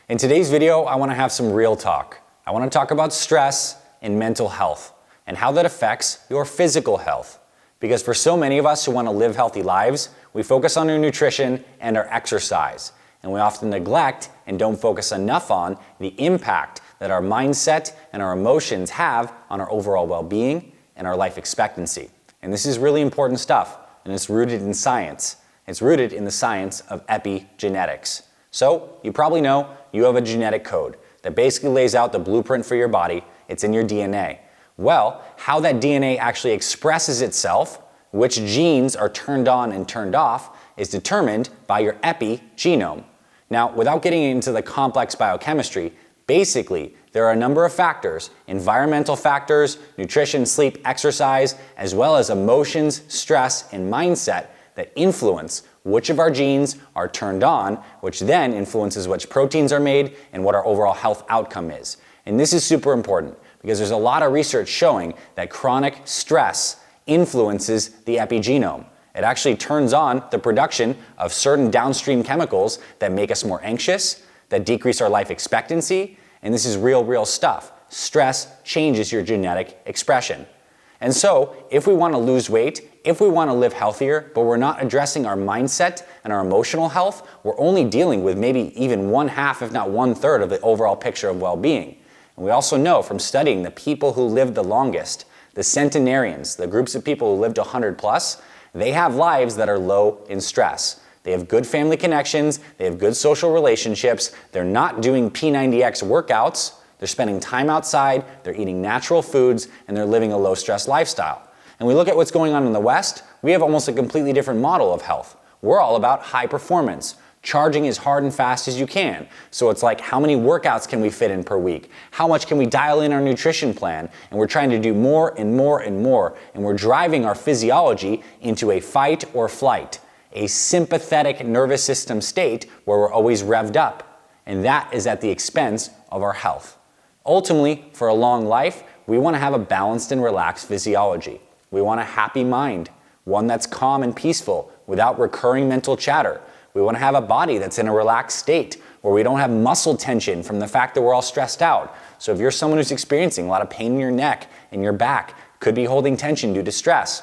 In today's video, I want to have some real talk. I want to talk about stress and mental health and how that affects your physical health. Because for so many of us who want to live healthy lives, we focus on our nutrition and our exercise. And we often neglect and don't focus enough on the impact that our mindset and our emotions have on our overall well-being and our life expectancy. And this is really important stuff, and it's rooted in science. It's rooted in the science of epigenetics. So, you probably know you have a genetic code that basically lays out the blueprint for your body. It's in your DNA. Well, how that DNA actually expresses itself, which genes are turned on and turned off, is determined by your epigenome. Now, without getting into the complex biochemistry, basically, there are a number of factors, environmental factors, nutrition, sleep, exercise, as well as emotions, stress, and mindset that influence which of our genes are turned on, which then influences which proteins are made and what our overall health outcome is. And this is super important because there's a lot of research showing that chronic stress influences the epigenome. It actually turns on the production of certain downstream chemicals that make us more anxious, that decrease our life expectancy, and this is real stuff. Stress changes your genetic expression. And so, if we want to lose weight, if we want to live healthier, but we're not addressing our mindset and our emotional health, we're only dealing with maybe even 1/2, if not 1/3 of the overall picture of well-being. And we also know from studying the people who lived the longest, the centenarians, the groups of people who lived 100 plus, they have lives that are low in stress. They have good family connections, they have good social relationships, they're not doing P90X workouts, they're spending time outside, they're eating natural foods, and they're living a low-stress lifestyle. And we look at what's going on in the West, we have almost a completely different model of health. We're all about high performance, charging as hard and fast as you can. So it's like, how many workouts can we fit in per week? How much can we dial in our nutrition plan? And we're trying to do more and more and more, and we're driving our physiology into a fight or flight, a sympathetic nervous system state where we're always revved up. And that is at the expense of our health. Ultimately, for a long life, we want to have a balanced and relaxed physiology. We want a happy mind, one that's calm and peaceful without recurring mental chatter. We want to have a body that's in a relaxed state where we don't have muscle tension from the fact that we're all stressed out. So if you're someone who's experiencing a lot of pain in your neck and your back, could be holding tension due to stress.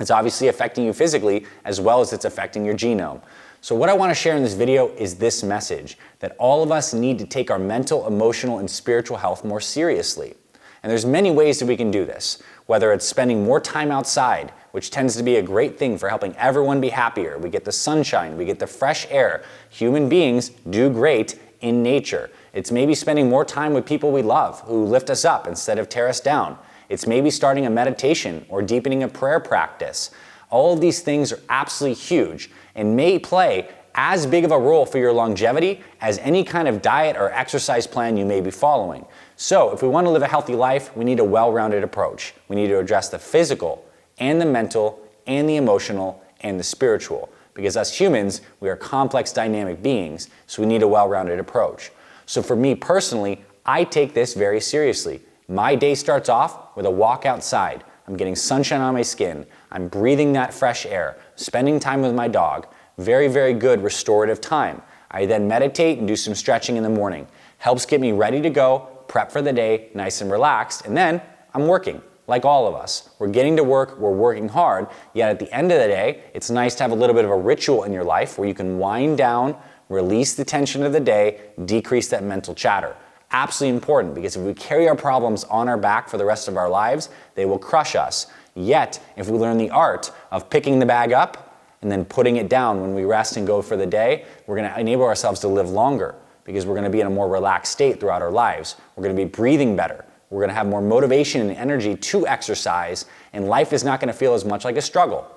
It's obviously affecting you physically as well as it's affecting your genome. So what I want to share in this video is this message, that all of us need to take our mental, emotional, and spiritual health more seriously. And there's many ways that we can do this, whether it's spending more time outside, which tends to be a great thing for helping everyone be happier. We get the sunshine, we get the fresh air. Human beings do great in nature. It's maybe spending more time with people we love, who lift us up instead of tear us down. It's maybe starting a meditation or deepening a prayer practice. All of these things are absolutely huge and may play as big of a role for your longevity as any kind of diet or exercise plan you may be following. So if we want to live a healthy life, we need a well-rounded approach. We need to address the physical and the mental and the emotional and the spiritual. Because as humans, we are complex dynamic beings, so we need a well-rounded approach. So for me personally, I take this very seriously. My day starts off with a walk outside. I'm getting sunshine on my skin. I'm breathing that fresh air, spending time with my dog. Very good restorative time. I then meditate and do some stretching in the morning. Helps get me ready to go, prep for the day, nice and relaxed, and then I'm working, like all of us. We're getting to work, we're working hard, yet at the end of the day, it's nice to have a little bit of a ritual in your life where you can wind down, release the tension of the day, decrease that mental chatter. Absolutely important, because if we carry our problems on our back for the rest of our lives, they will crush us. Yet, if we learn the art of picking the bag up and then putting it down when we rest and go for the day, we're going to enable ourselves to live longer because we're going to be in a more relaxed state throughout our lives. We're going to be breathing better. We're going to have more motivation and energy to exercise, and life is not going to feel as much like a struggle.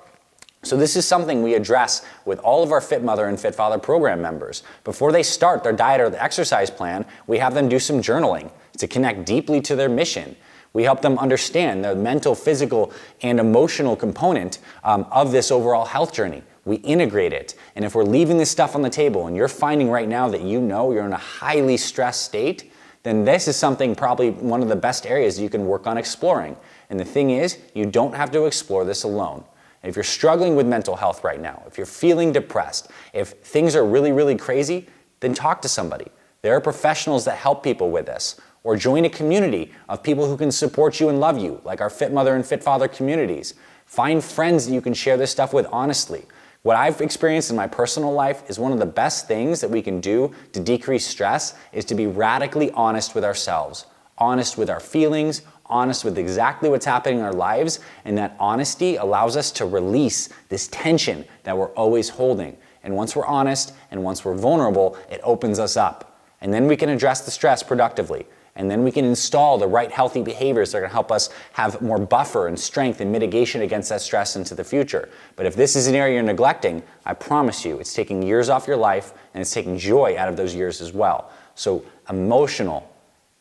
So this is something we address with all of our Fit Mother and Fit Father program members. Before they start their diet or the exercise plan, we have them do some journaling to connect deeply to their mission. We help them understand the mental, physical, and emotional component of this overall health journey. We integrate it. And if we're leaving this stuff on the table and you're finding right now that you know you're in a highly stressed state, then this is something probably one of the best areas you can work on exploring. And the thing is, you don't have to explore this alone. If you're struggling with mental health right now, if you're feeling depressed, if things are really crazy, then talk to somebody. There are professionals that help people with this. Or join a community of people who can support you and love you, like our Fit Mother and Fit Father communities. Find friends that you can share this stuff with honestly. What I've experienced in my personal life is one of the best things that we can do to decrease stress is to be radically honest with ourselves, honest with our feelings, honest with exactly what's happening in our lives, and that honesty allows us to release this tension that we're always holding. And once we're honest and once we're vulnerable, it opens us up. And then we can address the stress productively. And then we can install the right healthy behaviors that are going to help us have more buffer and strength and mitigation against that stress into the future. But if this is an area you're neglecting, I promise you it's taking years off your life and it's taking joy out of those years as well. So emotional,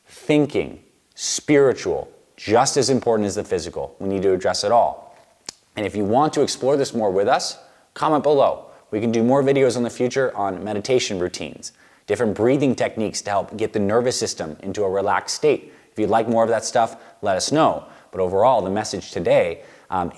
thinking, spiritual, just as important as the physical. We need to address it all. And if you want to explore this more with us, comment below. We can do more videos in the future on meditation routines, different breathing techniques to help get the nervous system into a relaxed state. If you'd like more of that stuff, let us know. But overall, the message today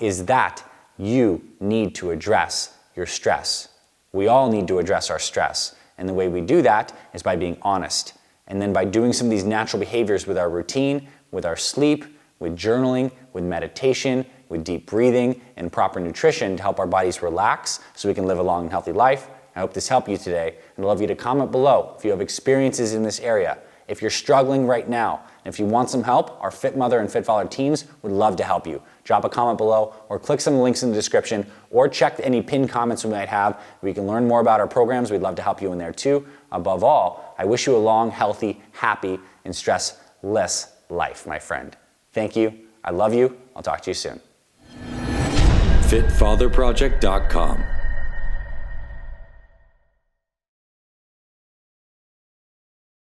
is that you need to address your stress. We all need to address our stress. And the way we do that is by being honest. And then by doing some of these natural behaviors with our routine, with our sleep, with journaling, with meditation, with deep breathing, and proper nutrition to help our bodies relax so we can live a long and healthy life. I hope this helped you today, and I'd love you to comment below if you have experiences in this area. If you're struggling right now, and if you want some help, our Fit Mother and Fit Father teams would love to help you. Drop a comment below, or click some links in the description, or check any pinned comments we might have. We can learn more about our programs. We'd love to help you in there too. Above all, I wish you a long, healthy, happy, and stressless life, my friend. Thank you. I love you. I'll talk to you soon. FitFatherProject.com